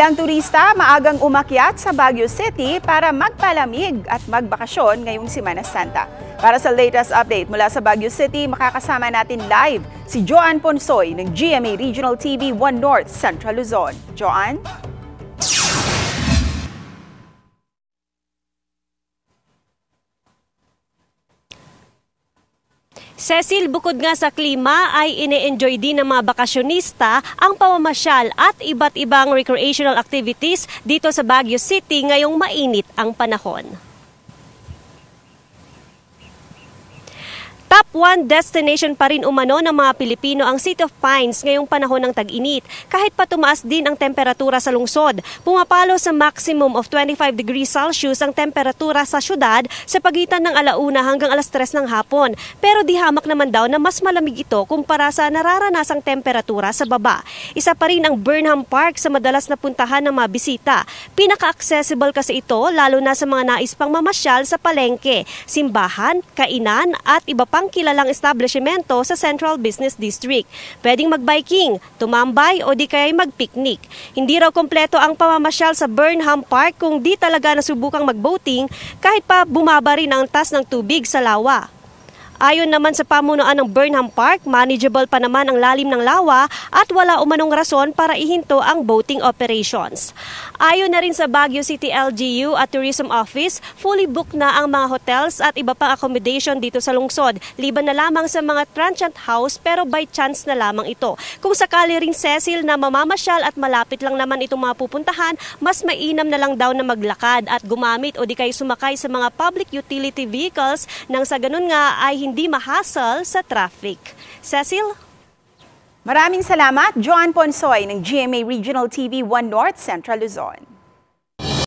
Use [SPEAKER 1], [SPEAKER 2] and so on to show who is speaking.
[SPEAKER 1] Ilang turista maagang umakyat sa Baguio City para magpalamig at magbakasyon ngayong Semana Santa. Para sa latest update mula sa Baguio City, makakasama natin live si Joanne Ponsoy ng GMA Regional TV 1 North Central Luzon. Joanne?
[SPEAKER 2] Cecil, bukod nga sa klima ay ine-enjoy din ng mga bakasyonista ang pamamasyal at iba't ibang recreational activities dito sa Baguio City ngayong mainit ang panahon. Top 1 destination pa rin umano ng mga Pilipino ang City of Pines ngayong panahon ng tag-init. Kahit pa tumaas din ang temperatura sa lungsod, pumapalo sa maximum of 25 degrees Celsius ang temperatura sa syudad sa pagitan ng 1:00 hanggang 3:00 ng hapon. Pero di hamak naman daw na mas malamig ito kumpara sa nararanasang temperatura sa baba. Isa pa rin ang Burnham Park sa madalas na puntahan ng mga bisita. Pinaka-accessible kasi ito lalo na sa mga nais pang mamasyal sa palengke, simbahan, kainan at iba pang kilalang establishmento sa Central Business District. Pwedeng mag-biking, tumambay o di kaya mag-picnic. Hindi raw kompleto ang pamamasyal sa Burnham Park kung di talaga nasubukang mag-boating kahit pa bumaba rin ang taas ng tubig sa lawa. Ayon naman sa pamunuan ng Burnham Park, manageable pa naman ang lalim ng lawa at wala umanong rason para ihinto ang boating operations. Ayon na rin sa Baguio City LGU at Tourism Office, fully booked na ang mga hotels at iba pang accommodation dito sa lungsod. Liban na lamang sa mga transient house pero by chance na lamang ito. Kung sakali rin, Cecil, na mamamasyal at malapit lang naman itong mga pupuntahan, mas mainam na lang daw na maglakad at gumamit o di kay sumakay sa mga public utility vehicles nang sa ganun nga ay hindi mahasal sa traffic. Cecil?
[SPEAKER 1] Maraming salamat, Joanne Ponsoy ng GMA Regional TV 1 North Central Luzon.